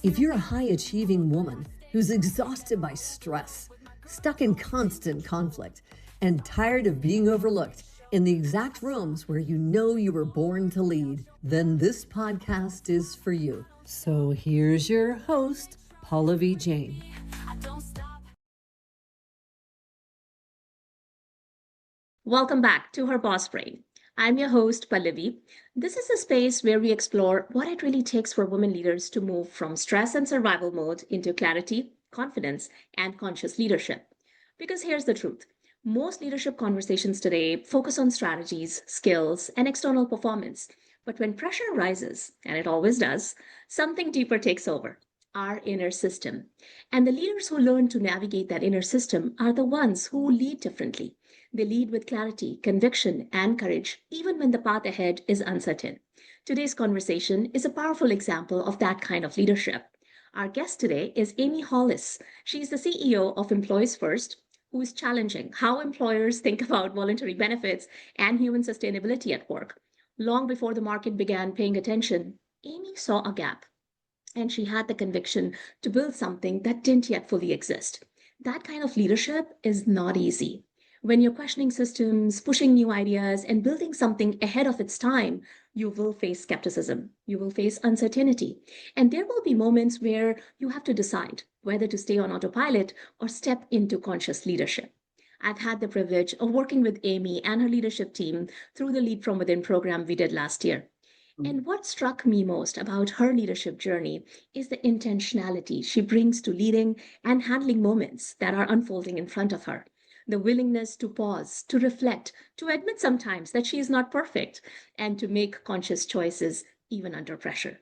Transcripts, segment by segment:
If you're a high-achieving woman who's exhausted by stress, stuck in constant conflict, and tired of being overlooked in the exact rooms where you know you were born to lead, then this podcast is for you. So here's your host, Pallavi Jain. Welcome back to Her Boss Brain. I'm your host, Pallavi. This is a space where we explore what it really takes for women leaders to move from stress and survival mode into clarity, confidence, and conscious leadership. Because here's the truth. Most leadership conversations today focus on strategies, skills, and external performance. But when pressure rises, and it always does, something deeper takes over: our inner system. And the leaders who learn to navigate that inner system are the ones who lead differently. They lead with clarity, conviction, and courage, even when the path ahead is uncertain. Today's conversation is a powerful example of that kind of leadership. Our guest today is Amy Hollis. She's the CEO of Employees First, who is challenging how employers think about voluntary benefits and human sustainability at work. Long before the market began paying attention, Amy saw a gap, and she had the conviction to build something that didn't yet fully exist. That kind of leadership is not easy. When you're questioning systems, pushing new ideas, and building something ahead of its time, you will face skepticism, you will face uncertainty, and there will be moments where you have to decide whether to stay on autopilot or step into conscious leadership. I've had the privilege of working with Amy and her leadership team through the Lead From Within program we did last year. And what struck me most about her leadership journey is the intentionality she brings to leading and handling moments that are unfolding in front of her. The willingness to pause, to reflect, to admit sometimes that she is not perfect, and to make conscious choices even under pressure.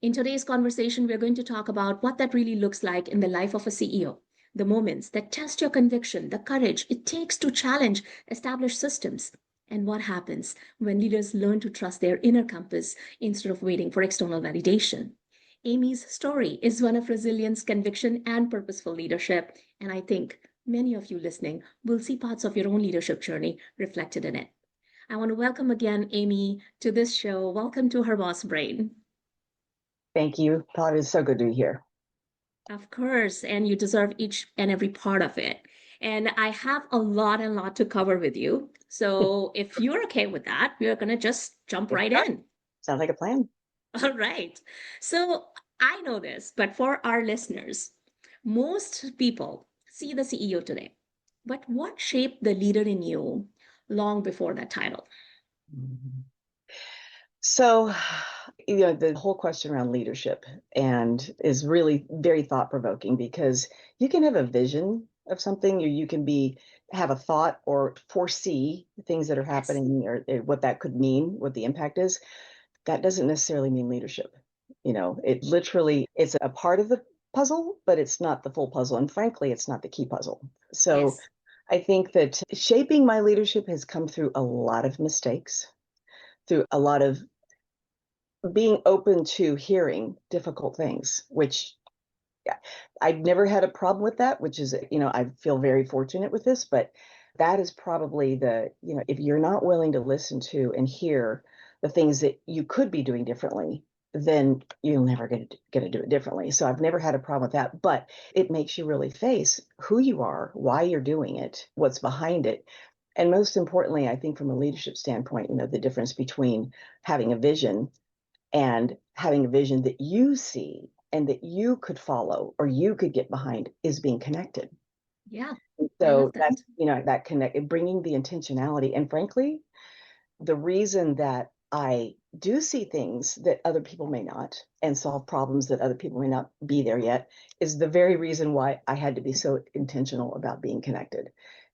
In today's conversation, we're going to talk about what that really looks like in the life of a CEO. The moments that test your conviction, the courage it takes to challenge established systems, and what happens when leaders learn to trust their inner compass instead of waiting for external validation. Amy's story is one of resilience, conviction, and purposeful leadership, and I think many of you listening will see parts of your own leadership journey reflected in it. I want to welcome again Amy to this show. Welcome to Her Boss Brain. Thank you, Paul. It's so good to be here. Of course, and you deserve each and every part of it. And I have a lot to cover with you. So if you're okay with that, we're going to just jump right in. Sounds like a plan. All right. So I know this, but for our listeners, most people see the CEO today. But what shaped the leader in you long before that title? So, the whole question around leadership and is really very thought-provoking, because you can have a vision of something, or you can have a thought or foresee things that are happening, or what that could mean, what the impact is. That doesn't necessarily mean leadership. It literally is a part of the puzzle, but it's not the full puzzle. And frankly, it's not the key puzzle. So I think that shaping my leadership has come through a lot of mistakes, through a lot of being open to hearing difficult things, which I've never had a problem with that, which is, I feel very fortunate with this, but that is probably if you're not willing to listen to and hear the things that you could be doing differently, then you'll never get to do it differently. So I've never had a problem with that, but it makes you really face who you are, why you're doing it, what's behind it. And most importantly, I think from a leadership standpoint, the difference between having a vision and having a vision that you see and that you could follow or you could get behind is being connected. Yeah. So that's, that bringing the intentionality. And frankly, the reason that I do see things that other people may not, and solve problems that other people may not be there yet, is the very reason why I had to be so intentional about being connected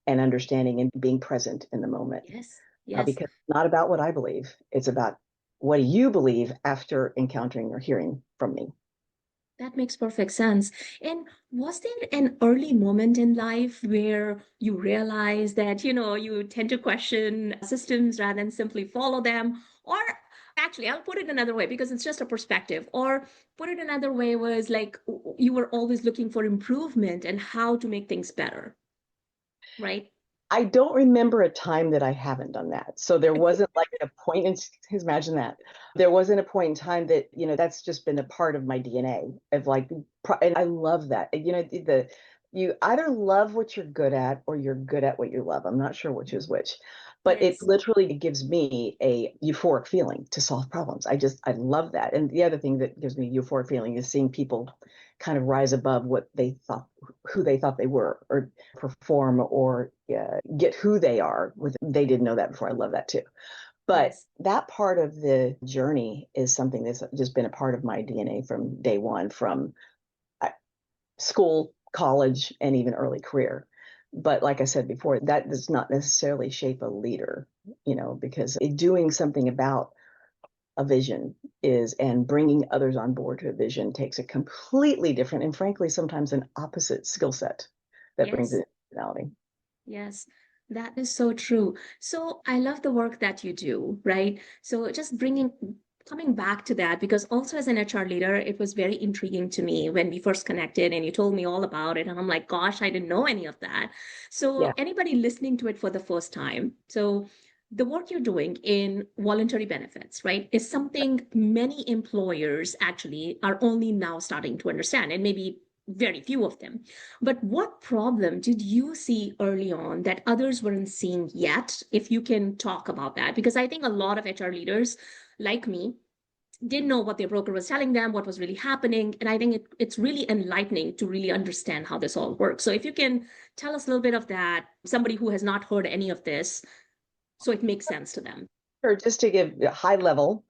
and understanding and being present in the moment. Yes. Because it's not about what I believe. It's about what do you believe after encountering or hearing from me. That makes perfect sense. And was there an early moment in life where you realized that, you tend to question systems rather than simply follow them? Or actually, I'll put it another way because it's just a perspective. Or put it another way was like you were always looking for improvement and how to make things better, right? I don't remember a time that I haven't done that. So there wasn't like a point in, imagine that. There wasn't a point in time that, that's just been a part of my DNA of like, and I love that. You either love what you're good at or you're good at what you love. I'm not sure which is which, but it Yes. literally gives me a euphoric feeling to solve problems. I love that. And the other thing that gives me a euphoric feeling is seeing people kind of rise above what they thought, who they thought they were, or perform or get who they are with. They didn't know that before. I love that too. But Yes. that part of the journey is something that's just been a part of my DNA from day one, from uh, school, college, and even early career. But like I said before, that does not necessarily shape a leader, because doing something about a vision is, and bringing others on board to a vision takes a completely different and frankly sometimes an opposite skill set that brings Yes. it personality. Yes, that is so true. So I love the work that you do, right? So just coming back to that, because also as an HR leader, it was very intriguing to me when we first connected and you told me all about it. And I'm like, gosh, I didn't know any of that. Yeah. So anybody listening to it for the first time, so the work you're doing in voluntary benefits, right, is something many employers actually are only now starting to understand, and maybe very few of them. But what problem did you see early on that others weren't seeing yet? If you can talk about that, because I think a lot of HR leaders like me didn't know what their broker was telling them, what was really happening. And I think it's really enlightening to really understand how this all works. So if you can tell us a little bit of that, somebody who has not heard any of this, so it makes sense to them. Or just to give a high level,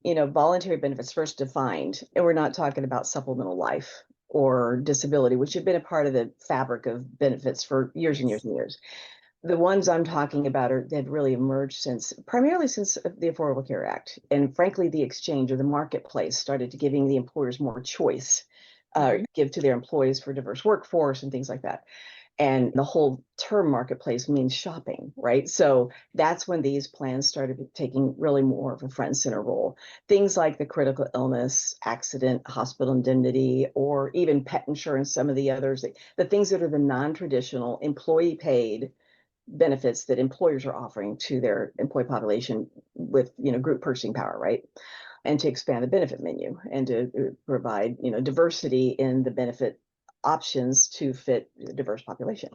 voluntary benefits first defined, and we're not talking about supplemental life or disability, which have been a part of the fabric of benefits for years and years Yes. and years. The ones I'm talking about are that really emerged primarily since the Affordable Care Act, and frankly, the exchange or the marketplace started to giving the employers more choice, Mhm. give to their employees for diverse workforce and things like that. And the whole term marketplace means shopping, right? So that's when these plans started taking really more of a front and center role. Things like the critical illness, accident, hospital indemnity, or even pet insurance, some of the others, the things that are the non-traditional employee paid benefits that employers are offering to their employee population with group purchasing power, right? And to expand the benefit menu and to provide diversity in the benefit options to fit a diverse population.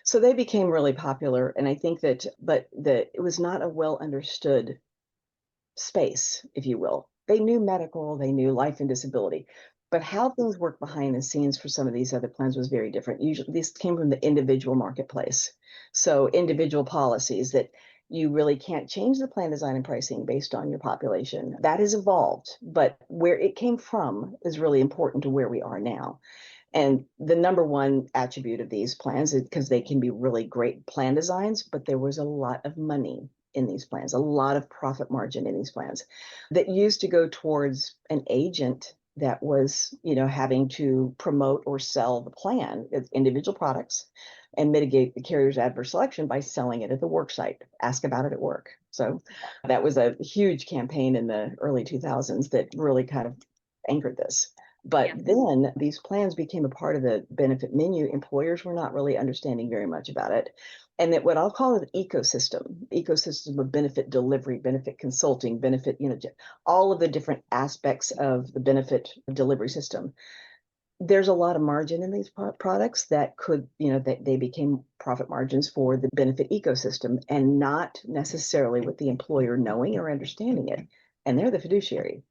So they became really popular, and I think that, but it was not a well understood space, if you will. They knew medical, they knew life and disability, but how things work behind the scenes for some of these other plans was very different. Usually, this came from the individual marketplace. So, individual policies that you really can't change the plan design and pricing based on your population. That has evolved, but where it came from is really important to where we are now. And the number one attribute of these plans is because they can be really great plan designs, but there was a lot of money in these plans, a lot of profit margin in these plans that used to go towards an agent that was, having to promote or sell the plan as individual products and mitigate the carrier's adverse selection by selling it at the work site. Ask about it at work. So that was a huge campaign in the early 2000s that really kind of anchored this. But Yeah. then these plans became a part of the benefit menu. Employers were not really understanding very much about it. And that what I'll call an ecosystem of benefit delivery, benefit consulting, benefit, all of the different aspects of the benefit delivery system. There's a lot of margin in these products that could, that they became profit margins for the benefit ecosystem and not necessarily with the employer knowing or understanding it. And they're the fiduciary.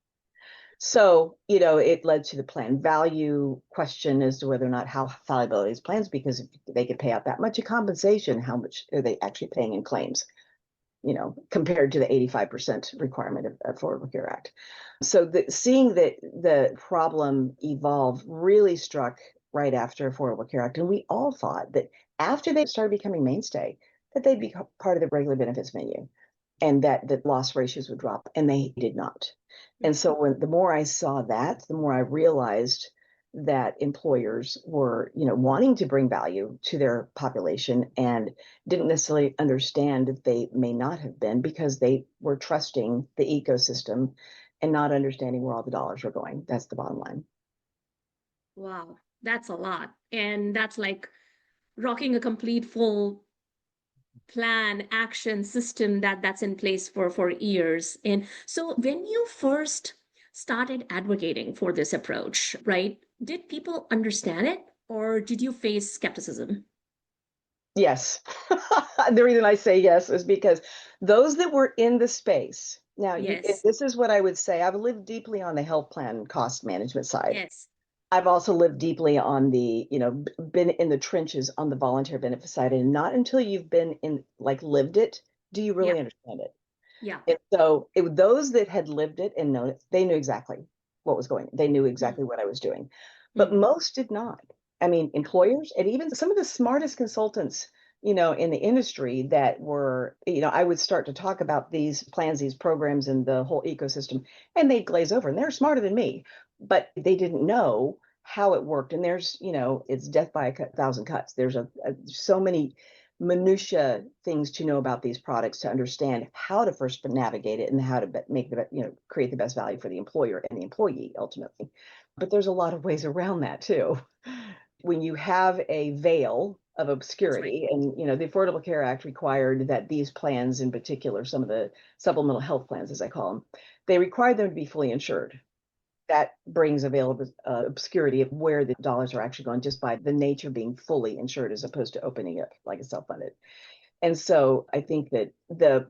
So, it led to the plan value question as to whether or not how valuable are these plans, because if they could pay out that much of compensation, how much are they actually paying in claims, compared to the 85% requirement of Affordable Care Act. So seeing that the problem evolve really struck right after Affordable Care Act. And we all thought that after they started becoming mainstay, that they'd be part of the regular benefits menu and that the loss ratios would drop, and they did not. And so the more I saw that, the more I realized that employers were, wanting to bring value to their population and didn't necessarily understand that they may not have been because they were trusting the ecosystem and not understanding where all the dollars were going. That's the bottom line. Wow, that's a lot. And that's like rocking a complete full plan, action, system that's in place for years. And so when you first started advocating for this approach, right, did people understand it or did you face skepticism? Yes. The reason I say yes is because those that were in the space, now Yes, this is what I would say. I've lived deeply on the health plan cost management side. yes, I've also lived deeply on the, been in the trenches on the voluntary benefit side. And not until you've been in, like, lived it, do you yeah, really understand it. yeah. And so those that had lived it and known it, they knew exactly what was going. They knew Mm, exactly what I was doing. But mm, most did not. I mean, employers and even some of the smartest consultants, in the industry that were, I would start to talk about these plans, these programs, and the whole ecosystem, and they'd glaze over. And they're smarter than me, but they didn't know how it worked. And there's, it's death by thousand cuts. There's so many minutia things to know about these products to understand how to first navigate it and how to make create the best value for the employer and the employee ultimately. But there's a lot of ways around that too. When you have a veil of that's right. obscurity, and the Affordable Care Act required that these plans, in particular some of the supplemental health plans as I call them, they required them to be fully insured. That brings available obscurity of where the dollars are actually going, just by the nature of being fully insured as opposed to opening it like a self-funded. And so I think that the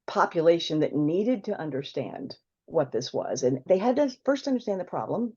population that needed to understand what this was, and they had to first understand the problem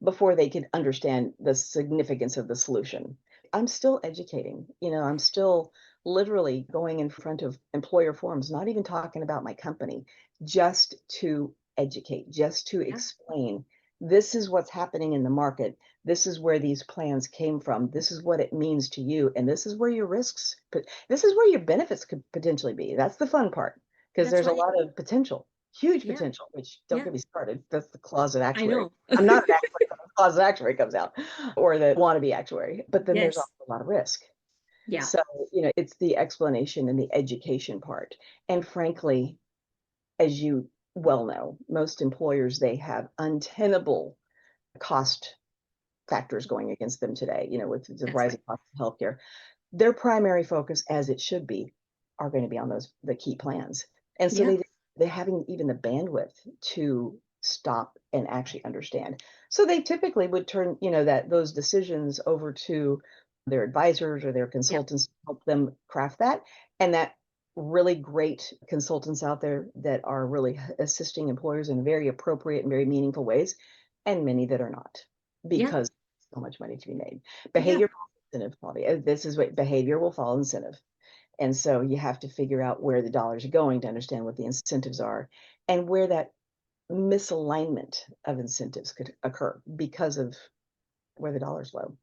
before they could understand the significance of the solution. I'm still educating, I'm still literally going in front of employer forums, not even talking about my company, just to educate, just to Yeah, explain this is what's happening in the market. This is where these plans came from. This is what it means to you. And this is where your risks, but this is where your benefits could potentially be. That's the fun part because that's there's a right. lot of potential, huge Yeah, potential, which don't yeah, get me started. That's the closet I actuary. know. I'm not an actuary, closet actuary comes out, or the wannabe actuary. But then there's Yes, also a lot of risk. yeah. So, it's the explanation and the education part. And frankly, as you well know, most employers, they have untenable cost factors going against them today, with the That's rising right. cost of healthcare. Their primary focus, as it should be, are going to be on the key plans. And so Yeah, they're having even the bandwidth to stop and actually understand. So they typically would turn, that those decisions over to their advisors or their yeah, consultants to help them craft that. And that really great consultants out there that are really assisting employers in very appropriate and very meaningful ways, and many that are not, yeah, because so much money to be made. yeah. Behavior incentive, Bobby. This is what behavior will follow incentive. And so you have to figure out where the dollars are going to understand what the incentives are and where that misalignment of incentives could occur because of where the dollar's low.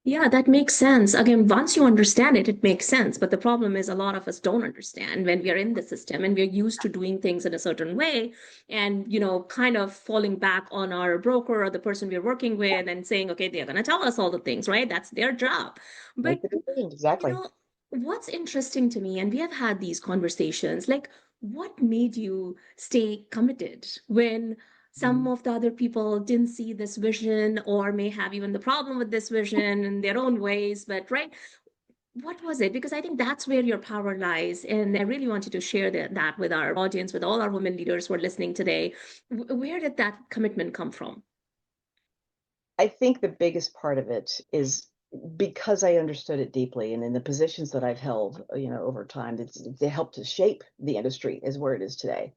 Yeah, that makes sense. Again, once you understand it, it makes sense. But the problem is a lot of us don't understand when we are in the system and we're used to doing things in a certain way and, kind of falling back on our broker or the person we're working with and saying, okay, they're going to tell us all the things, right? That's their job. But, Make the decision. you Exactly. know, what's interesting to me, and we have had these conversations, like what made you stay committed when some Mhm. of the other people didn't see this vision or may have even the problem with this vision in their own ways, but right, what was it? Because I think that's where your power lies, and I really wanted to share that with our audience, with all our women leaders who are listening today. Where did that commitment come from? I think the biggest part of it is because I understood it deeply, and in the positions that I've held, over time, they helped to shape the industry is where it is today,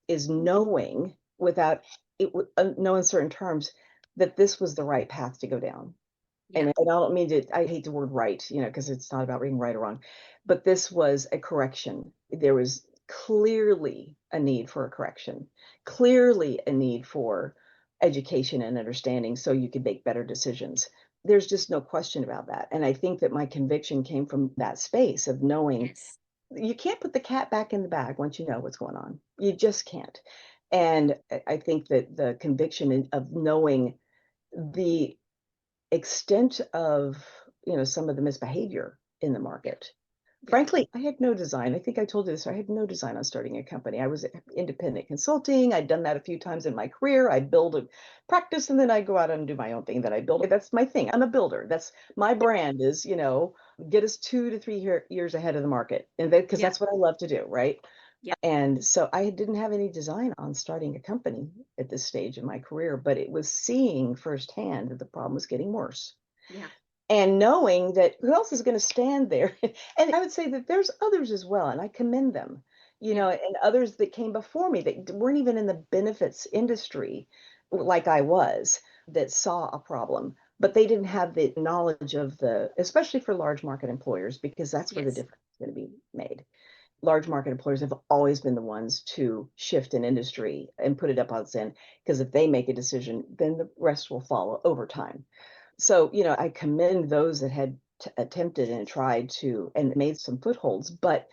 is knowing without no uncertain terms that this was the right path to go down. Yeah, And I don't mean to, I hate the word right, because it's not about being right or wrong, but this was a correction. There was clearly a need for a correction, clearly a need for education and understanding so you could make better decisions. There's just no question about that. And I think that my conviction came from that space of knowing yes. you can't put the cat back in the bag once you know what's going on. You just can't. And I think that the conviction of knowing the extent of some of the misbehavior in the market Frankly, I had no design. I think I told you this. I had no design on starting a company. I was independent consulting. I'd done that a few times in my career. I'd build a practice and then I'd go out and do my own thing that I build. That's my thing. I'm a builder. That's my brand is, get us 2 to 3 years ahead of the market. And because Yeah. that's what I love to do, right? Yeah. And so I didn't have any design on starting a company at this stage in my career, but it was seeing firsthand that the problem was getting worse Yeah. and knowing that who else is going to stand there. And I would say that there's others as well, and I commend them, Yeah. and others that came before me that weren't even in the benefits industry like I was, that saw a problem, but they didn't have the knowledge of especially for large market employers, because that's where the Yes. difference is going to be made. Large market employers have always been the ones to shift an industry and put it up on its end, because if they make a decision, then the rest will follow over time. So, I commend those that had attempted and tried to and made some footholds, but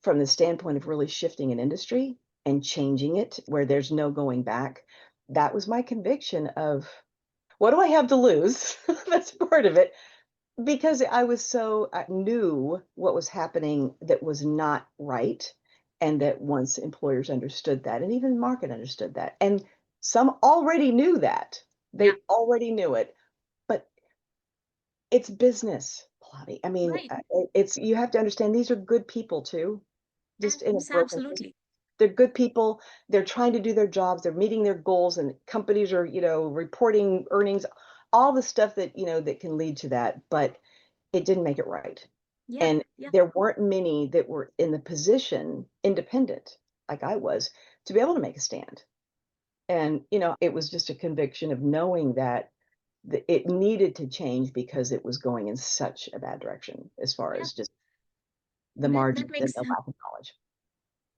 from the standpoint of really shifting an industry and changing it where there's no going back, that was my conviction of what do I have to lose? That's part of it. Because I knew what was happening that was not right. And that once employers understood that, and even market understood that, and some already knew that, Yeah. they already knew it, but it's business, Pallavi. I mean, Right. it's you have to understand these are good people too, just in a broken sense. Absolutely. They're good people. They're trying to do their jobs. They're meeting their goals, and companies are, reporting earnings, all the stuff that, that can lead to that. But it didn't make it right. Yeah. And Yeah. there weren't many that were in the position, independent, like I was, to be able to make a stand. And, it was just a conviction of knowing that it needed to change because it was going in such a bad direction as far Yeah. as just the That margins and makes the sense. lack of knowledge.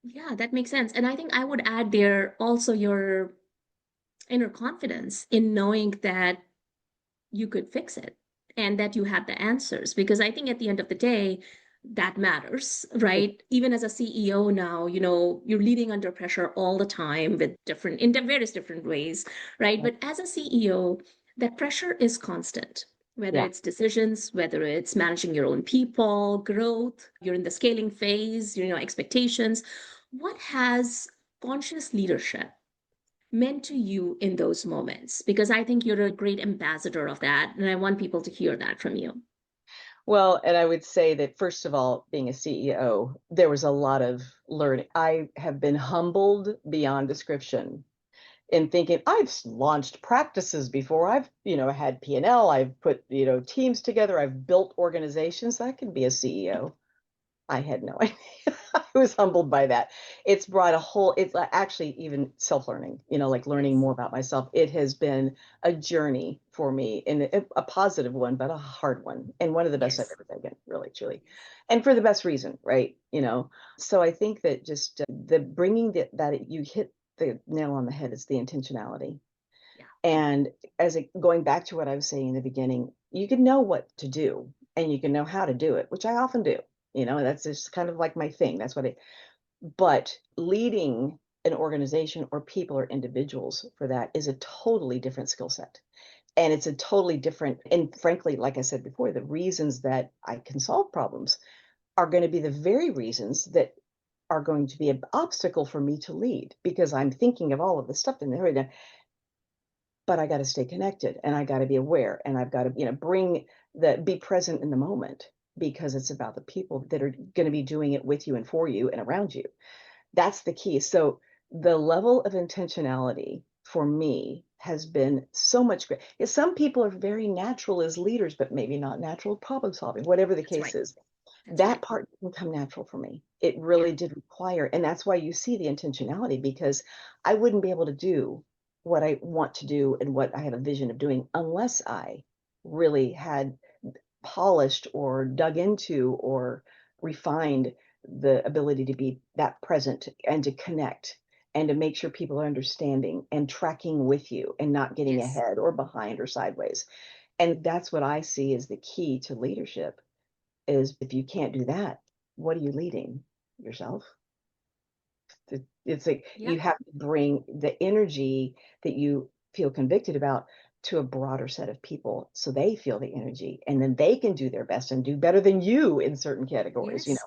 Yeah, that makes sense. And I think I would add there also your inner confidence in knowing that you could fix it and that you had the answers. Because I think at the end of the day, that matters, right? Even as a CEO now, you're leading under pressure all the time with in various different ways, right? But as a CEO, that pressure is constant. Whether Yeah. it's decisions, whether it's managing your own people, growth, you're in the scaling phase, expectations. What has conscious leadership meant to you in those moments? Because I think you're a great ambassador of that. And I want people to hear that from you. Well, and I would say that first of all, being a CEO, there was a lot of learning. I have been humbled beyond description in thinking I've launched practices before. I've, had P&L, I've put, teams together, I've built organizations. I can be a CEO. I had no idea. I was humbled by that. It's brought it's actually even self-learning, like learning Yes. more about myself. It has been a journey for me, and a positive one, but a hard one, and one of the best I've Yes. ever taken, really, truly. And for the best reason, right? So I think that just the bringing that you hit the nail on the head is the intentionality. Yeah. And going back to what I was saying in the beginning, you can know what to do and you can know how to do it, which I often do. That's just kind of like my thing. But leading an organization or people or individuals for that is a totally different skill set. And it's a totally different, and frankly, like I said before, the reasons that I can solve problems are going to be the very reasons that are going to be an obstacle for me to lead, because I'm thinking of all of the stuff in there. But I got to stay connected and I got to be aware and I've got to, be present in the moment, because it's about the people that are going to be doing it with you and for you and around you. That's the key. So the level of intentionality for me has been so much great. Some people are very natural as leaders, but maybe not natural problem solving, whatever the That's case right. is. That's That right. part didn't come natural for me. It Yeah. really did require, and that's why you see the intentionality, because I wouldn't be able to do what I want to do and what I have a vision of doing unless I really had polished or dug into or refined the ability to be that present and to connect and to make sure people are understanding and tracking with you and not getting Yes. ahead or behind or sideways. And that's what I see as the key to leadership, is if you can't do that, what are you leading? Yourself? It's like Yeah. you have to bring the energy that you feel convicted about to a broader set of people so they feel the energy and then they can do their best and do better than you in certain categories. Yes.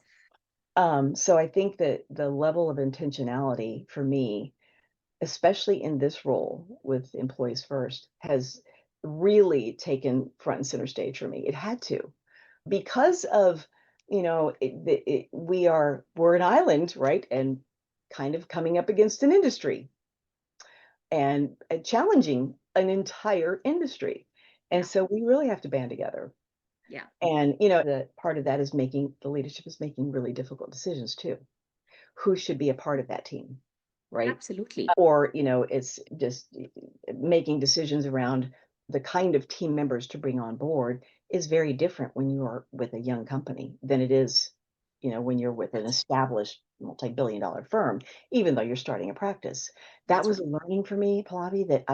So I think that the level of intentionality for me, especially in this role with Employees First, has really taken front and center stage for me. It had to, because of, we're an island, right? And kind of coming up against an industry and challenging an entire industry. And Yeah. so we really have to band together. Yeah. And, the part of that is the leadership is making really difficult decisions too. Who should be a part of that team, right? Absolutely. Or, it's just making decisions around the kind of team members to bring on board is very different when you are with a young company than it is, when you're with an That's established multi-billion-dollar firm, even though you're starting a practice. That that's was right. a learning for me, Pallavi, that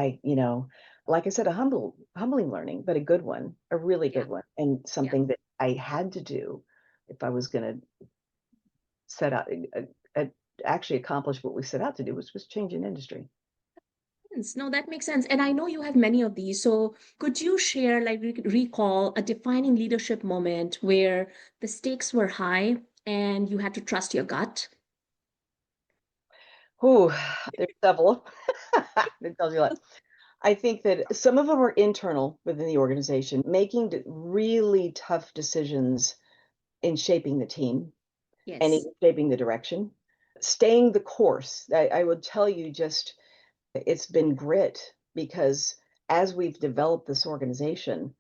like I said, a humbling learning, but a good one, a really Yeah. good one, and Yeah. something that I had to do if I was going to set out, actually accomplish what we set out to do, which was change an industry. No, that makes sense. And I know you have many of these. So could you share, like, recall a defining leadership moment where the stakes were high and you had to trust your gut? Whew, there's several. It tells you a lot. I think that some of them are internal within the organization, making really tough decisions in shaping the team and Yes. even shaping the direction, staying the course. I would tell you, just it's been grit, because as we've developed this organization,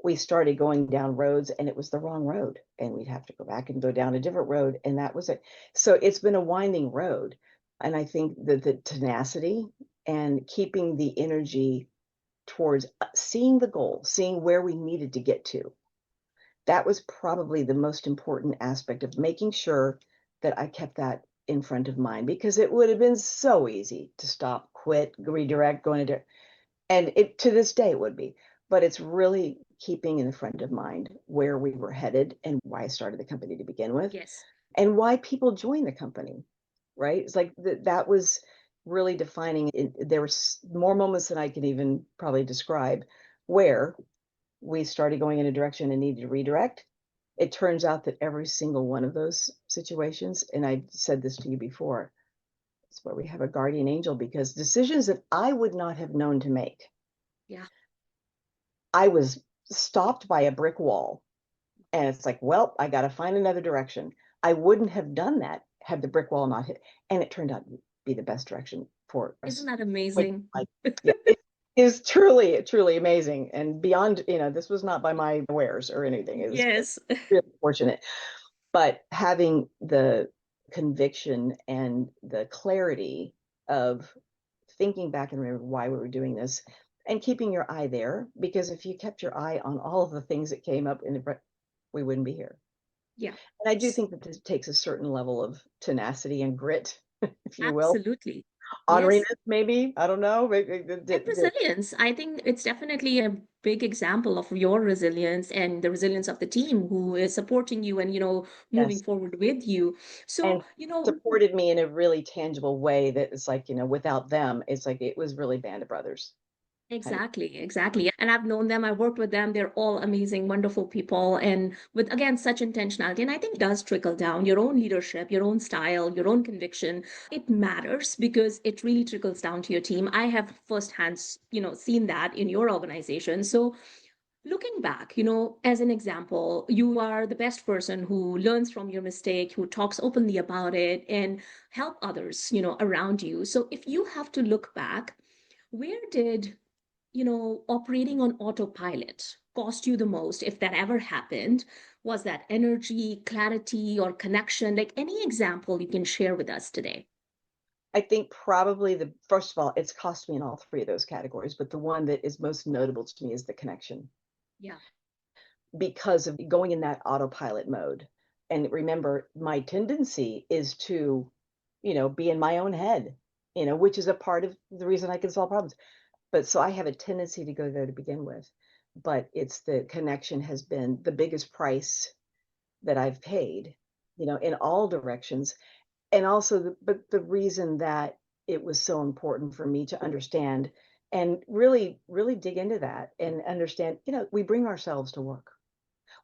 we started going down roads and it was the wrong road. And we'd have to go back and go down a different road. And that was it. So it's been a winding road. And I think that the tenacity and keeping the energy towards seeing the goal, seeing where we needed to get to, that was probably the most important aspect of making sure that I kept that in front of mind, because it would have been so easy to stop, quit, redirect, go into, and it to this day it would be, but it's really keeping in the front of mind where we were headed and why I started the company to begin with Yes. and why people join the company, right? It's like that was really defining it. There were more moments than I can even probably describe where we started going in a direction and needed to redirect. It turns out that every single one of those situations, and I said this to you before, it's where we have a guardian angel, because decisions that I would not have known to make, Yeah. I was stopped by a brick wall. And it's like, well, I got to find another direction. I wouldn't have done that had the brick wall not hit. And it turned out to be the best direction for Isn't us. that Which, amazing? like, yeah, it is truly, truly amazing. And beyond, this was not by my wares or anything. It was Yes. really fortunate. But having the conviction and the clarity of thinking back and remember why we were doing this and keeping your eye there, because if you kept your eye on all of the things that came up in the, we wouldn't be here. Yeah. And I do think that this takes a certain level of tenacity and grit, if you will. Absolutely. Honoriness, Yes. maybe. I don't know. And resilience. I think it's definitely a big example of your resilience and the resilience of the team who is supporting you and, moving Yes. forward with you. So, And supported me in a really tangible way that is like, without them, it's like it was really Band of Brothers kind of. exactly, exactly. And I've known them, I've worked with them. They're all amazing, wonderful people. And with, again, such intentionality. And I think it does trickle down your own leadership, your own style, your own conviction. It matters because it really trickles down to your team. I have firsthand, seen that in your organization. So looking back, as an example, you are the best person who learns from your mistake, who talks openly about it and help others, around you. So if you have to look back, where did operating on autopilot cost you the most, if that ever happened? Was that energy, clarity, or connection? Like any example you can share with us today. I think probably first of all, it's cost me in all three of those categories, but the one that is most notable to me is the connection, Yeah. because of going in that autopilot mode. And remember, my tendency is to, be in my own head, which is a part of the reason I can solve problems. But so I have a tendency to go there to begin with. But it's the connection has been the biggest price that I've paid, in all directions. And also, but the reason that it was so important for me to understand and really, really dig into that and understand, we bring ourselves to work.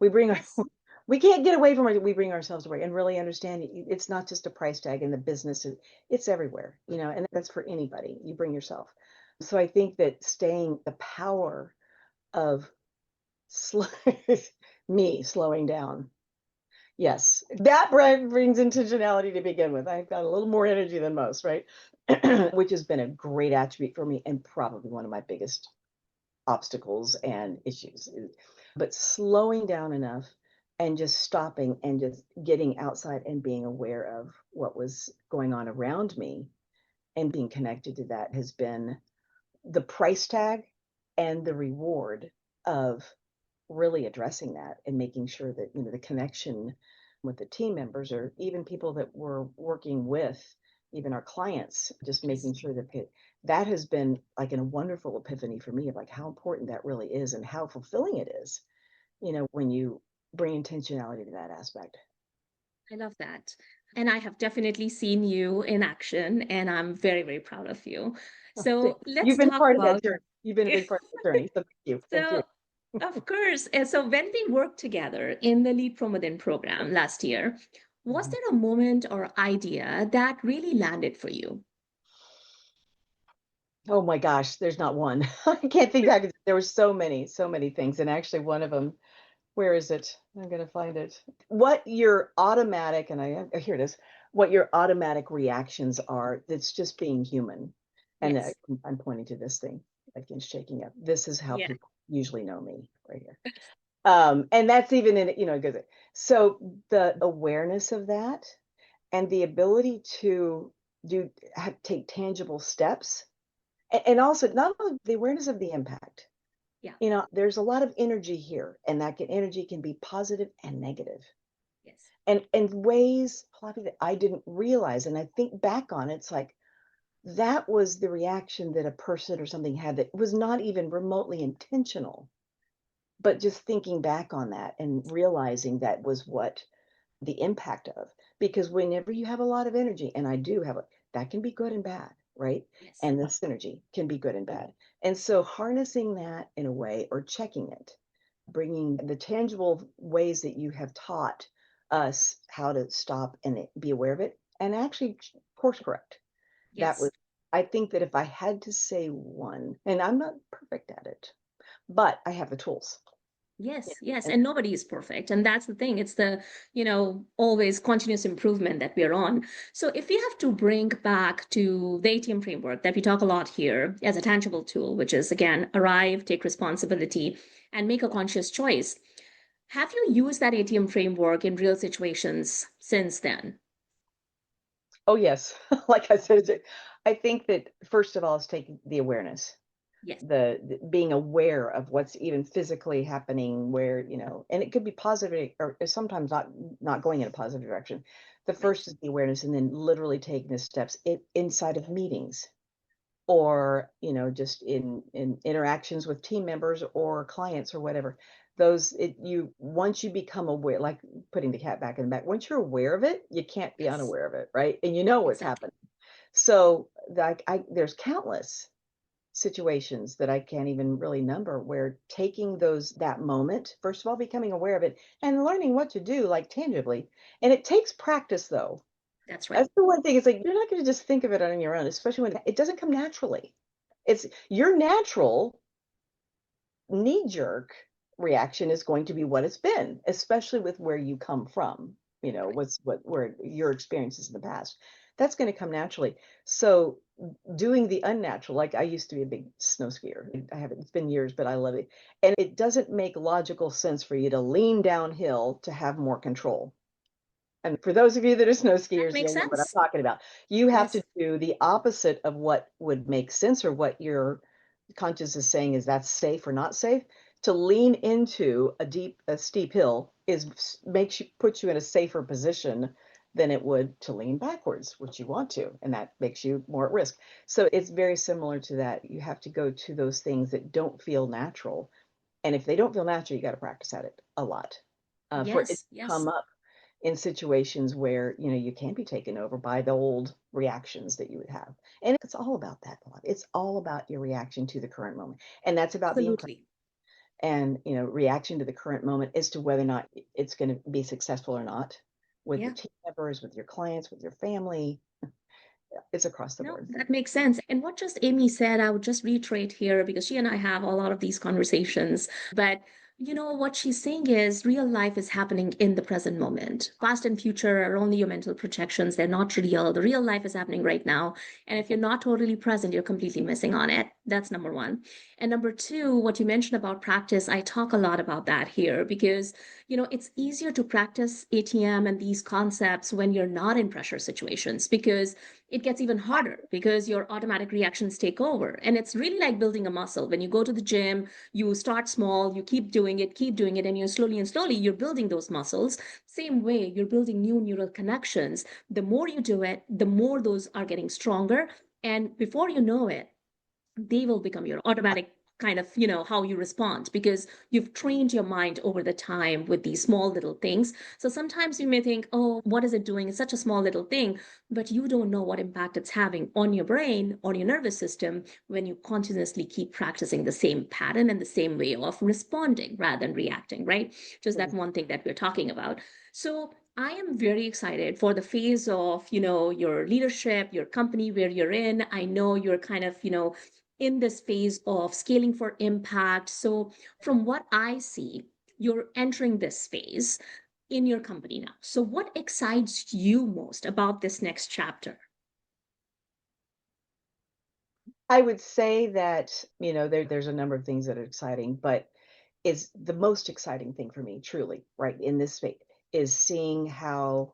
We bring our Yes. we can't get away from it. We bring ourselves away and really understand it's not just a price tag in the business. It's everywhere, and that's for anybody. You bring yourself. So I think that staying the power of sl- me slowing down. Yes, that brings intentionality to begin with. I've got a little more energy than most, right? Which has been a great attribute for me and probably one of my biggest obstacles and issues. But slowing down enough and just stopping and just getting outside and being aware of what was going on around me and being connected to that has been the price tag and the reward of really addressing that and making sure that the connection with the team members or even people that we're working with, even our clients, just making sure that that has been like a wonderful epiphany for me of like how important that really is and how fulfilling it is, when you bring intentionality to that aspect. I love that. And I have definitely seen you in action, and I'm very, very proud of you. So You've let's been talk part of that about. journey. You've been a big part of the journey. So thank you. Thank you. So, of course. And so, when we worked together in the Lead From Within program last year, was Mhm. there a moment or idea that really landed for you? Oh my gosh, there's not one. I can't think back. There were so many things. And actually one of them, where is it? I'm going to find it. What your automatic, and here it is, what your automatic reactions are, that's just being human. And Yes. I'm pointing to this thing, like it's shaking up. This is how Yeah. people usually know me right here. And that's even in, good. So the awareness of that and the ability to take tangible steps and also not only the awareness of the impact. Yeah. There's a lot of energy here, and that energy can be positive and negative. Yes. And ways, Pallavi, that I didn't realize. And I think back on it, it's like that was the reaction that a person or something had that was not even remotely intentional. But just thinking back on that and realizing that was what the impact of, because whenever you have a lot of energy, and I do have that can be good and bad, right? Yes. And this energy can be good and bad. And so harnessing that in a way or checking it, bringing the tangible ways that you have taught us how to stop and be aware of it and actually course correct. That Yes. was, I think that if I had to say one, and I'm not perfect at it, but I have the tools. Yes, yes, And and nobody is perfect. And that's the thing. It's the, always continuous improvement that we're on. So if we have to bring back to the ATM framework that we talk a lot here as a tangible tool, which is again, arrive, take responsibility, and make a conscious choice. Have you used that ATM framework in real situations since then? oh, yes, like I said, I think that first of all, is taking the awareness. Yes, The being aware of what's even physically happening where and it could be positive or sometimes not going in a positive direction. The right. first is the awareness and then literally taking the steps inside of meetings or just in interactions with team members or clients or whatever. Those it you once you become aware, like putting the cat back in the bag, once you're aware of it, you can't be Yes, unaware of it, right? And you know what's exactly. happening. So like there's countless situations that I can't even really number where taking that moment, first of all, becoming aware of it and learning what to do like tangibly. And it takes practice though. That's right. That's the one thing. It's like you're not going to just think of it on your own, especially when it doesn't come naturally. It's your natural knee jerk reaction is going to be what it's been, especially with where you come from, Right. where your experiences in the past. That's going to come naturally. So doing the unnatural, like I used to be a big snow skier. I haven't, it's been years, but I love it. And it doesn't make logical sense for you to lean downhill to have more control. And for those of you that are snow That skiers, makes you'll know what I'm sense. talking about. You have Yes. to do the opposite of what would make sense or what your conscious is saying is that's safe or not safe. To lean into a steep hill makes you puts you in a safer position than it would to lean backwards, which you want to, and that makes you more at risk. So it's very similar to that. You have to go to those things that don't feel natural, and if they don't feel natural, you got to practice at it a lot for it Yes. to Yes. come up in situations where you can be taken over by the old reactions that you would have. And it's all about that. It's all about your reaction to the current moment, and that's about being present. Absolutely. and, reaction to the current moment as to whether or not it's going to be successful or not with the Yeah. team members, with your clients, with your family. It's across the No, board. that makes sense. And what just Amy said, I would just reiterate here because she and I have a lot of these conversations. But what she's saying is real life is happening in the present moment. Past and future are only your mental projections. They're not real. The real life is happening right now. And if you're not totally present, you're completely missing on it. That's number one. And number two, what you mentioned about practice, I talk a lot about that here because, it's easier to practice ATM and these concepts when you're not in pressure situations because it gets even harder because your automatic reactions take over. And it's really like building a muscle. When you go to the gym, you start small, you keep doing it, and you slowly and slowly you're building those muscles. Same way, you're building new neural connections. The more you do it, the more those are getting stronger. And before you know it, they will become your automatic kind of how you respond because you've trained your mind over the time with these small little things. So sometimes you may think, oh, what is it doing? It's such a small little thing, but you don't know what impact it's having on your brain, on your nervous system, when you continuously keep practicing the same pattern and the same way of responding rather than reacting, right? Just that one thing that we're talking about. So I am very excited for the phase of, your leadership, your company where you're in. I know you're kind of, in this phase of scaling for impact. So, from what I see, you're entering this phase in your company now. So, what excites you most about this next chapter? I would say that, there's a number of things that are exciting, but is the most exciting thing for me, truly, right, in this space, is seeing how,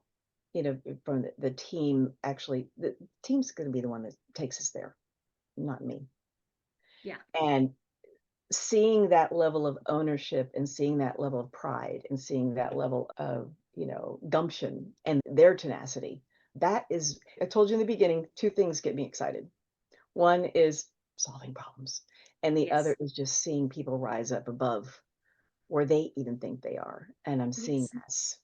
from the team, actually, the team's going to be the one that takes us there, not me. Yeah. And seeing that level of ownership and seeing that level of pride and seeing that level of, gumption and their tenacity, that is, I told you in the beginning, two things get me excited. One is solving problems, and the other Yes. is just seeing people rise up above where they even think they are. And I'm seeing Yes. that's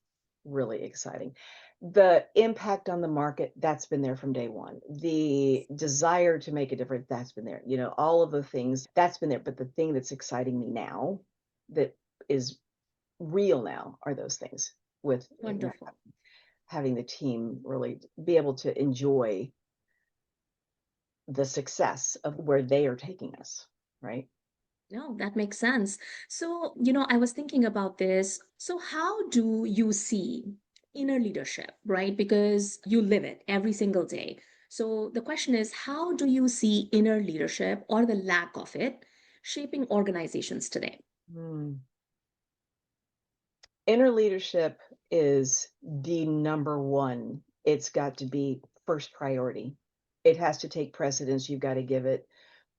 really exciting. The impact on the market, that's been there from day one. The desire to make a difference, that's been there. All of the things, that's been there. But the thing that's exciting me now, that is real now, are those things with, Wonderful. having the team really be able to enjoy the success of where they are taking us, right? No, that makes sense. So, I was thinking about this. So, how do you see inner leadership, right? Because you live it every single day. So, the question is, how do you see inner leadership or the lack of it shaping organizations today? Hmm. Inner leadership is the number one. It's got to be first priority. It has to take precedence. You've got to give it,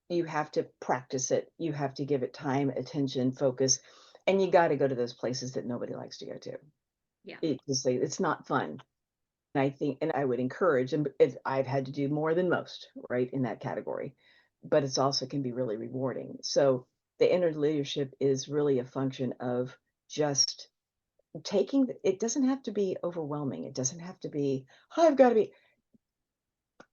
you have to practice it. You have to give it time, attention, focus, and you got to go to those places that nobody likes to go to. Yeah. It's not fun. And I think, and I would encourage, and I've had to do more than most, right, in that category, but it's also can be really rewarding. So the inner leadership is really a function of just taking it doesn't have to be overwhelming. It doesn't have to be, oh, I've got to be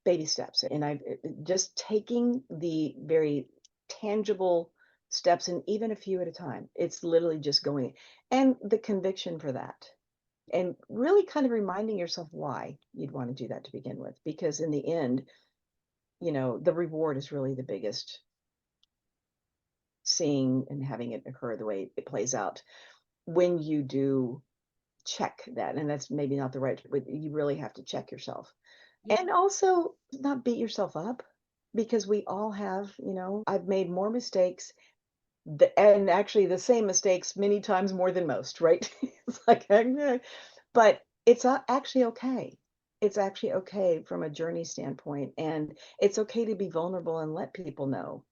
baby steps. And I just taking the very tangible steps, and even a few at a time. It's literally just going, and the conviction for that. And really kind of reminding yourself why you'd want to do that to begin with. Because in the end, the reward is really the biggest, seeing and having it occur the way it plays out when you do check that. And that's maybe not the right, but you really have to check yourself. Yeah. And also not beat yourself up, because we all have, I've made more mistakes, and actually the same mistakes many times more than most, right? It's like, but it's actually okay. It's actually okay from a journey standpoint. And it's okay to be vulnerable and let people know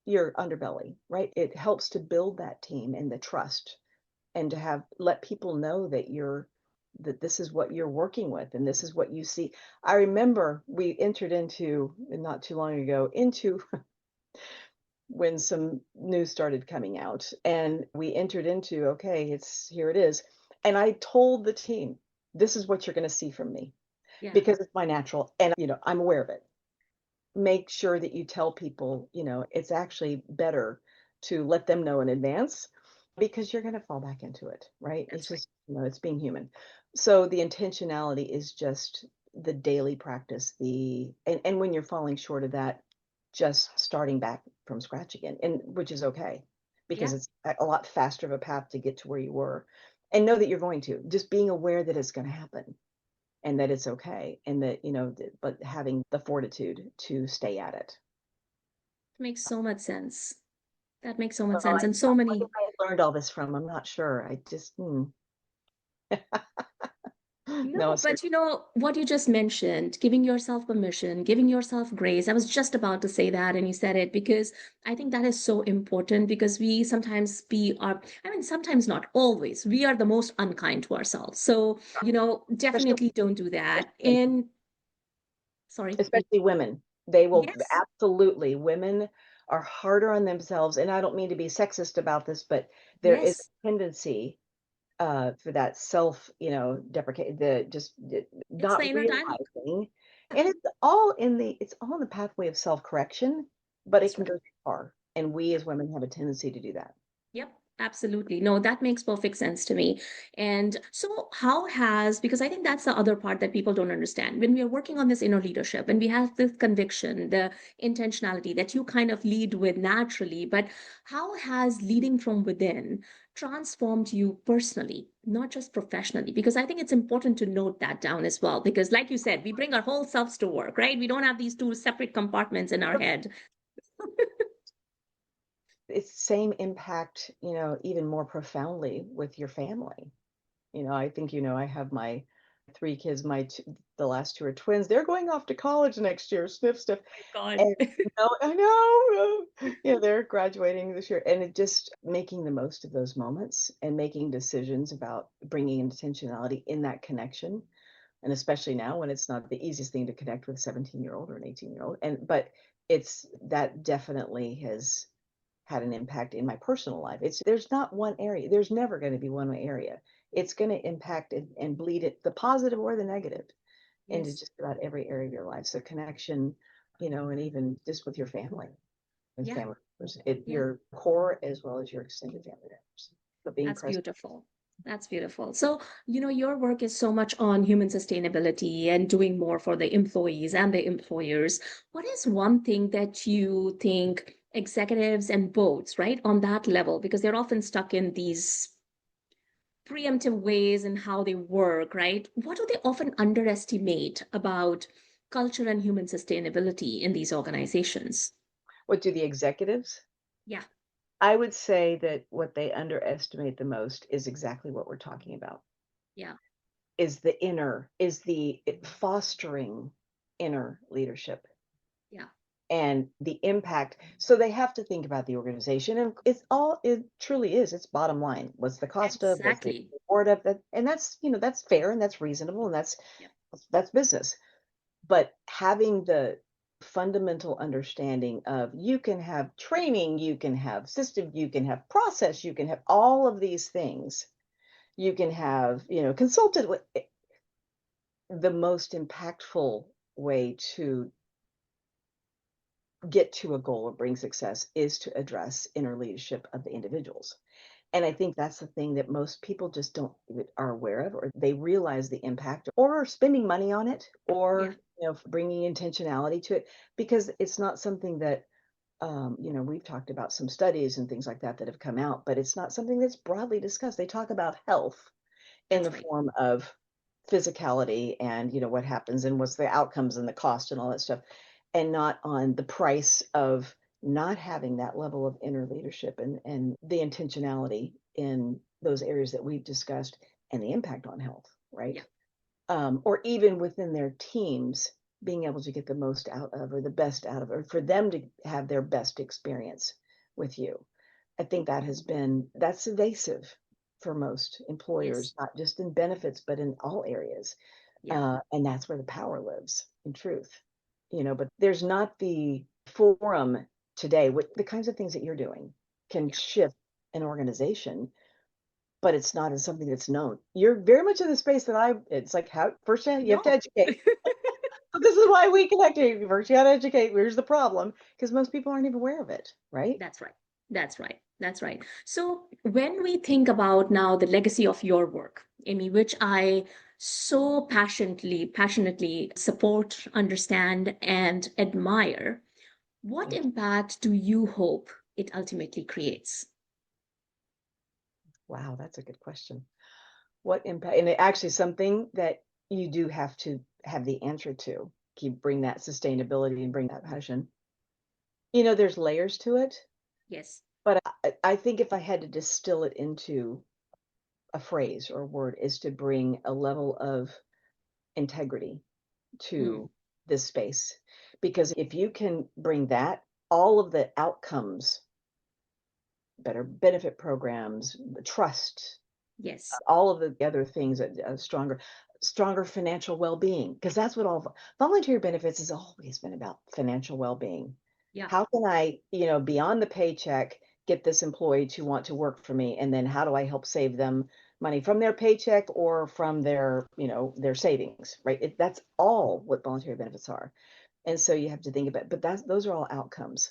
your underbelly, right? It helps to build that team and the trust, and to have let people know that this is what you're working with and this is what you see. I remember we entered into, not too long ago, into when some news started coming out, and we entered into, okay, it's here it is. And I told the team, this is what you're going to see from me, Yeah. because it's my natural, and I'm aware of it. Make sure that you tell people, it's actually better to let them know in advance, because you're going to fall back into it, right? It's That's right. just, it's being human. So the intentionality is just the daily practice, and when you're falling short of that, just starting back from scratch again, and which is okay, because Yeah. it's a lot faster of a path to get to where you were, and know that you're going to, just being aware that it's going to happen and that it's okay, and that, but having the fortitude to stay at it. Makes so much sense. That makes so much Well, sense. And so where did many. I learned all this from? I'm not sure. I just, no, No, sir. but what you just mentioned, giving yourself permission, giving yourself grace. I was just about to say that, and you said it because I think that is so important because we sometimes I mean, sometimes not always, we are the most unkind to ourselves. So, Especially, definitely don't do that. especially And sorry. especially women. They will Yes, absolutely, women are harder on themselves. And I don't mean to be sexist about this, but there is yes, a tendency for that self, deprecate, it's the not inner dialogue. realizing. And it's all in the pathway of self-correction, but it That's can right. go too far. And we as women have a tendency to do that. Yep, absolutely. No, that makes perfect sense to me. And so, because I think that's the other part that people don't understand. When we are working on this inner leadership and we have this conviction, the intentionality that you kind of lead with naturally, but how has leading from within transformed you personally, not just professionally? Because I think it's important to note that down as well. Because, like you said, we bring our whole selves to work, right? We don't have these two separate compartments in our head. It's same impact, even more profoundly with your family. I think, I have my 3 kids, the last 2 are twins. They're going off to college next year, sniff, sniff. God. And, I know, they're graduating this year, and it just making the most of those moments and making decisions about bringing intentionality in that connection. And especially now when it's not the easiest thing to connect with a 17-year-old or an 18-year-old. But that definitely has had an impact in my personal life. There's not one area. There's never going to be one area. It's going to impact and bleed it, the positive or the negative, into Yes. just about every area of your life. So connection, and even just with your family and Yeah. family members, Yeah. your core as well as your extended family members. But being That's present. beautiful. That's beautiful. So, your work is so much on human sustainability and doing more for the employees and the employers. What is one thing that you think executives and boards, right, on that level, because they're often stuck in these preemptive ways in how they work, right? What do they often underestimate about culture and human sustainability in these organizations? What do the executives? Yeah. I would say that what they underestimate the most is exactly what we're talking about. Yeah. Is the fostering inner leadership Yeah. and the impact. So they have to think about the organization, and it truly is, it's bottom line. What's the cost of, what's the Exactly. reward of that? And that's fair and that's reasonable, and Yeah. that's business. But having the fundamental understanding of, you can have training, you can have system, you can have process, you can have all of these things. You can have, consulted with the most impactful way to get to a goal or bring success is to address inner leadership of the individuals. And I think that's the thing that most people just don't are aware of, or they realize the impact, or are spending money on it, Yeah. or bringing intentionality to it, because it's not something that we've talked about some studies and things like that that have come out, but it's not something that's broadly discussed. They talk about health in the That's right. form of physicality and what happens and what's the outcomes and the cost and all that stuff, and not on the price of not having that level of inner leadership and the intentionality in those areas that we've discussed, and the impact on health, right? Yeah. Or even within their teams, being able to get the most out of, or the best out of, or for them to have their best experience with you. I think that's evasive for most Yes. employers, not just in benefits, but in all areas. Yeah. And that's where the power lives, in truth. But there's not the forum today with the kinds of things that you're doing can Yeah. shift an organization, but it's not as something that's known. You're very much in the space it's like, how first you have to No. educate. So this is why we connected. First you got to educate. Where's the problem? Because most people aren't even aware of it, right? That's right. That's right. That's right. So when we think about now the legacy of your work, Amy, which I so passionately support, understand, and admire, what Thank you. impact do you hope it ultimately creates? Wow, that's a good question. What impact? And it actually something that you do have to have the answer to. Keep bring that sustainability and bring that passion. There's layers to it, Yes. but I think if I had to distill it into a phrase or a word, is to bring a level of integrity Mm, to this space. Because if you can bring that, all of the outcomes, better benefit programs, trust, yes. all of the other things, stronger financial well-being, because that's what all voluntary benefits has always been about: financial well-being. Yeah. How can I, beyond the paycheck, get this employee to want to work for me? And then how do I help save them money from their paycheck or from their savings, right? That's all what voluntary benefits are. And so you have to think about, but those are all outcomes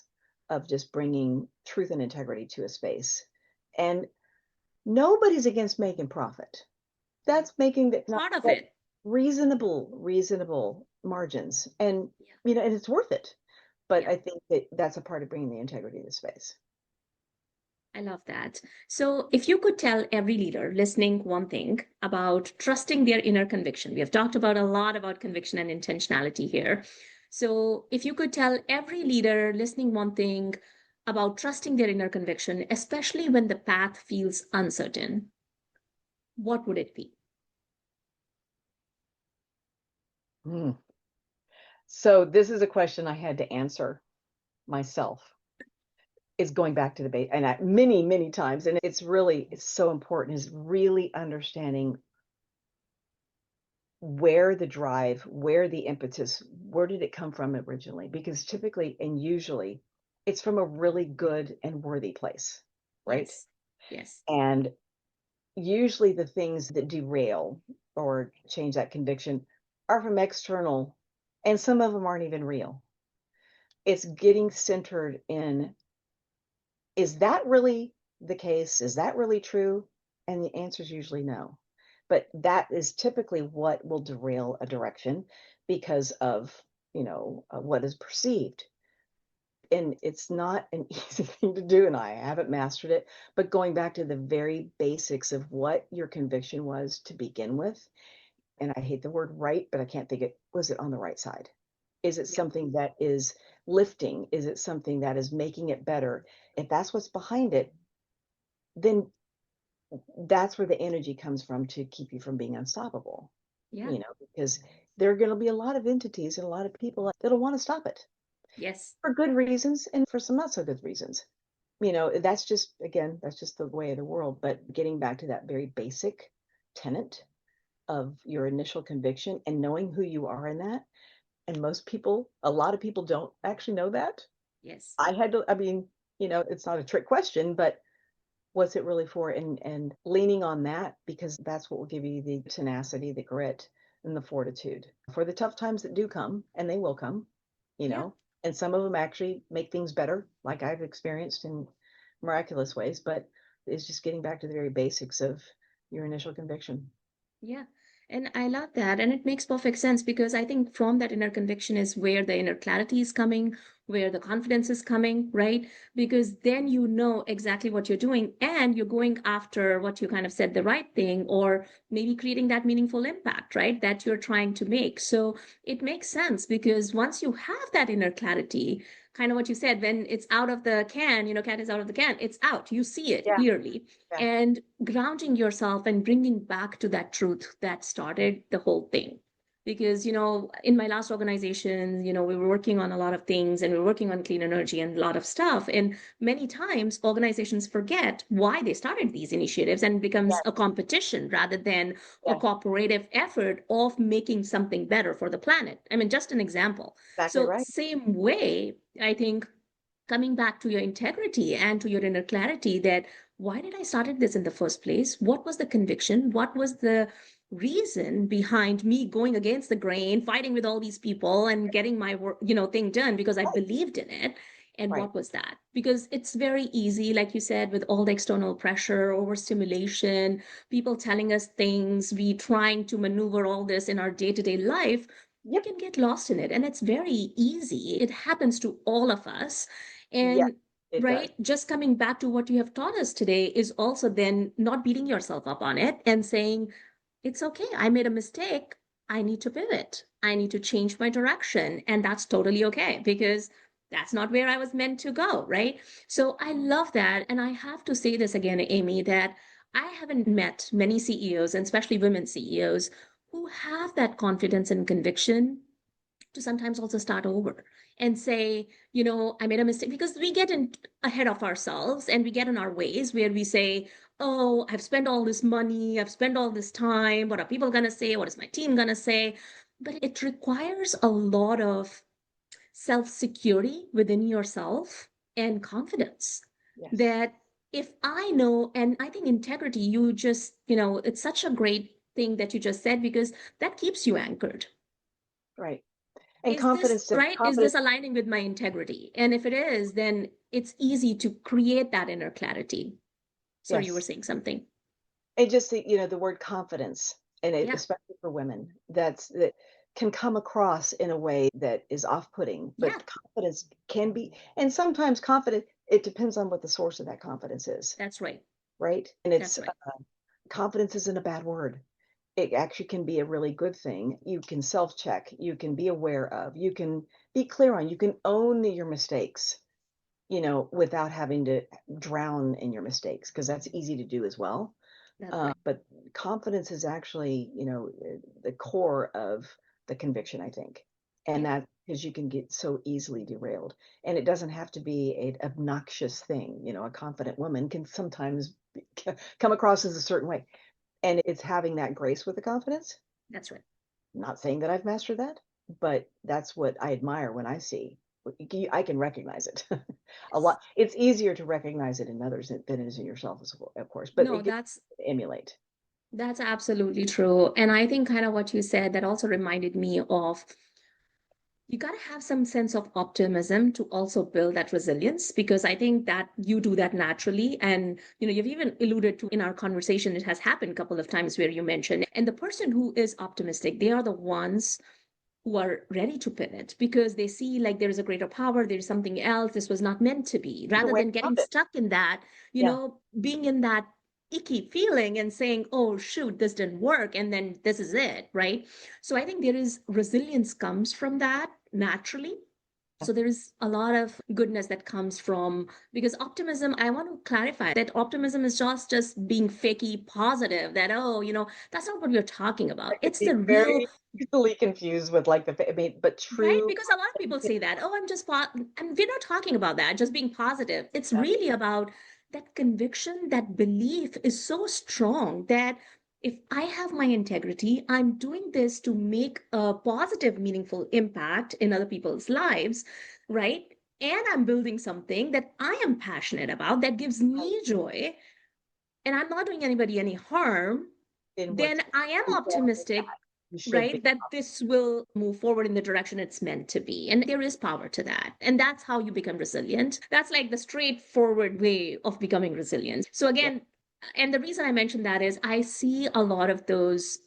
of just bringing truth and integrity to a space. And nobody's against making profit. That's making that not Part of but it. reasonable margins. And Yeah. and it's worth it. But Yeah. I think that that's a part of bringing the integrity to space. I love that. So, if you could tell every leader listening one thing about trusting their inner conviction, we have talked about a lot about conviction and intentionality here. So, if you could tell every leader listening one thing about trusting their inner conviction, especially when the path feels uncertain, what would it be? Mm. So this is a question I had to answer myself. Is going back to the base, and many times, and it's so important, is really understanding where the drive, where the impetus, where did it come from originally? Because typically and usually it's from a really good and worthy place, right? Yes. Yes. And usually the things that derail or change that conviction are from external, and some of them aren't even real. It's getting centered in, is that really the case? Is that really true? And the answer is usually no. But that is typically what will derail a direction because of, what is perceived. And it's not an easy thing to do, and I haven't mastered it. But going back to the very basics of what your conviction was to begin with, and I hate the word right, but I can't think it, was it on the right side? Is it Yeah. something that is lifting? Is it something that is making it better? If that's what's behind it, then that's where the energy comes from to keep you from being unstoppable, Yeah. because there are going to be a lot of entities and a lot of people that'll want to stop it Yes. for good reasons and for some not so good reasons. That's just, again, that's just the way of the world. But getting back to that very basic tenet of your initial conviction and knowing who you are in that. And a lot of people don't actually know that. Yes. I mean, it's not a trick question, but what's it really for? And leaning on that, because that's what will give you the tenacity, the grit, and the fortitude for the tough times that do come, and they will come, you Yeah. know, and some of them actually make things better, like I've experienced in miraculous ways. But it's just getting back to the very basics of your initial conviction. Yeah. And I love that. And it makes perfect sense because I think from that inner conviction is where the inner clarity is coming, where the confidence is coming, right? Because then you know exactly what you're doing and you're going after what you kind of said, the right thing, or maybe creating that meaningful impact, right? That you're trying to make. So it makes sense because once you have that inner clarity, kind of what you said, when it's out of the can, cat is out of the can, it's out. You see it Yeah, clearly yeah, and grounding yourself and bringing back to that truth that started the whole thing. Because, in my last organization, we were working on a lot of things and we were working on clean energy and a lot of stuff. And many times organizations forget why they started these initiatives and it becomes a yes, competition rather than a yes, cooperative effort of making something better for the planet. I mean, just an example. exactly So, right. same way, I think coming back to your integrity and to your inner clarity that why did I started this in the first place? What was the conviction? What was the reason behind me going against the grain, fighting with all these people and getting my work, thing done because I Right. believed in it. And Right. what was that? Because it's very easy, like you said, with all the external pressure, overstimulation, people telling us things, we trying to maneuver all this in our day-to-day life, we Yep. can get lost in it. And it's very easy. It happens to all of us. Yes, And it does. right, just coming back to what you have taught us today is also then not beating yourself up on it and saying, it's okay, I made a mistake. I need to pivot. I need to change my direction. And that's totally okay because that's not where I was meant to go, right? So I love that. And I have to say this again, Amy, that I haven't met many CEOs, and especially women CEOs, who have that confidence and conviction to sometimes also start over and say, I made a mistake, because we get in ahead of ourselves and we get in our ways where we say, oh, I've spent all this money, I've spent all this time. What are people going to say? What is my team going to say? But it requires a lot of self security within yourself and confidence Yes. that if I know, and I think integrity, you just, it's such a great thing that you just said, because that keeps you anchored. Right. And Is this confidence, right? Is confidence, this aligning with my integrity? And if it is, then it's easy to create that inner clarity. Sorry, you were yes. saying something. And just the word confidence, and Yeah, especially for women, that can come across in a way that is off-putting, yeah, but confidence can be, and sometimes confidence, it depends on what the source of that confidence is, that's right. right? And That's it's right. confidence isn't a bad word. It actually can be a really good thing. You can self-check, you can be aware of, you can be clear on, you can own your mistakes, without having to drown in your mistakes, because that's easy to do as well. That's right. But confidence is actually, the core of the conviction, I think. And Yeah. that because you can get so easily derailed. And it doesn't have to be an obnoxious thing. A confident woman can sometimes come across as a certain way. And it's having that grace with the confidence. That's right. Not saying that I've mastered that, but that's what I admire when I see. I can recognize it a Yes. lot. It's easier to recognize it in others than it is in yourself, of course, but No, it gets that's to emulate. that's absolutely true. And I think kind of what you said that also reminded me of, you got to have some sense of optimism to also build that resilience, because I think that you do that naturally. And you've even alluded to in our conversation, it has happened a couple of times where you mentioned, and the person who is optimistic, they are the ones who are ready to pivot because they see like there is a greater power, there's something else, this was not meant to be, The rather way than around getting it. stuck in that, Yeah. being in that icky feeling and saying, oh shoot, this didn't work, and then this is it, right? So I think there is resilience comes from that naturally. So there is a lot of goodness that comes from, because optimism, I want to clarify that optimism is just being fakey positive, that, oh, that's not what we're talking about. That could It's be the real, very easily confused with like but right? true. Because a lot of people say that, oh, and we're not talking about that, just being positive. It's Yeah. really about that conviction, that belief is so strong that if I have my integrity, I'm doing this to make a positive, meaningful impact in other people's lives, right? And I'm building something that I am passionate about that gives me joy, and I'm not doing anybody any harm, In then what's I am exactly that. optimistic, You should be. right, that this will move forward in the direction it's meant to be. And there is power to that. And that's how you become resilient. That's like the straightforward way of becoming resilient. So, Yeah. again, and the reason I mentioned that is I see a lot of those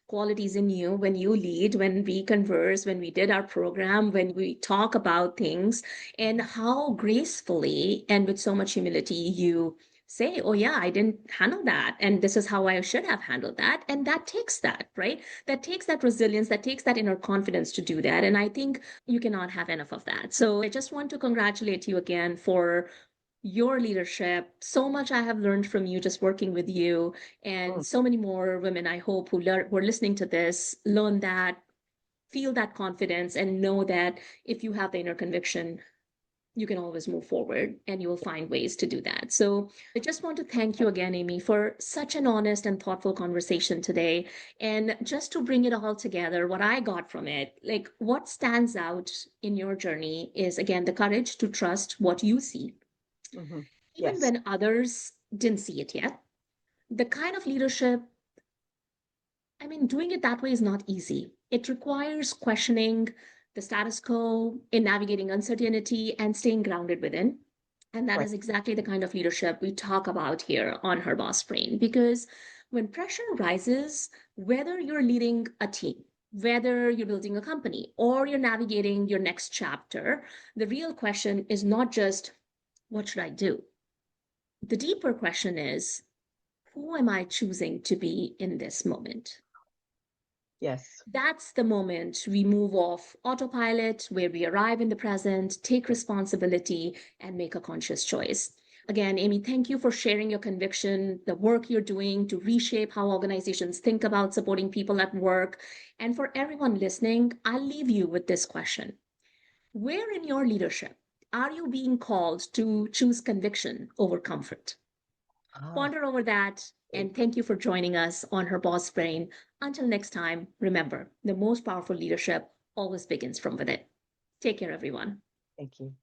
qualities in you when you lead, when we converse, when we did our program, when we talk about things, and how gracefully and with so much humility you say, oh yeah, I didn't handle that, and this is how I should have handled that. And that takes that, right? That takes that resilience, that takes that inner confidence to do that. And I think you cannot have enough of that. So I just want to congratulate you again for your leadership. So much I have learned from you just working with you, and Mm. so many more women, I hope, who are listening to this, learn that, feel that confidence, and know that if you have the inner conviction, you can always move forward and you will find ways to do that. So I just want to thank you again, Amy, for such an honest and thoughtful conversation today. And just to bring it all together, what I got from it, like what stands out in your journey is, again, the courage to trust what you see Hmm. even Yes. when others didn't see it yet. The kind of leadership, I mean, doing it that way is not easy. It requires questioning the status quo, in navigating uncertainty, and staying grounded within. And that Right. is exactly the kind of leadership we talk about here on Her Boss Brain. Because when pressure rises, whether you're leading a team, whether you're building a company, or you're navigating your next chapter, the real question is not just, what should I do? The deeper question is, who am I choosing to be in this moment? Yes. That's the moment we move off autopilot, where we arrive in the present, take responsibility, and make a conscious choice. Again, Amy, thank you for sharing your conviction, the work you're doing to reshape how organizations think about supporting people at work. And for everyone listening, I'll leave you with this question. Where in your leadership are you being called to choose conviction over comfort? Ah, Ponder over that. And thank you for joining us on Her Boss Brain. Until next time, remember, the most powerful leadership always begins from within. Take care, everyone. thank you.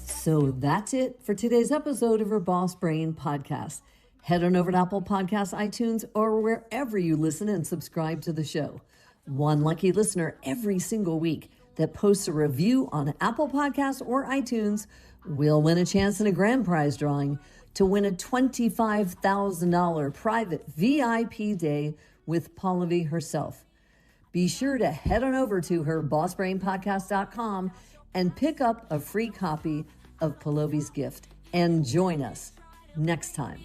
So that's it for today's episode of Her Boss Brain podcast. Head on over to Apple Podcasts, iTunes, or wherever you listen and subscribe to the show. One lucky listener every single week that posts a review on Apple Podcasts or iTunes will win a chance in a grand prize drawing to win a $25,000 private VIP day with Pallavi herself. Be sure to head on over to herbossbrainpodcast.com and pick up a free copy of Pallavi's gift and join us next time.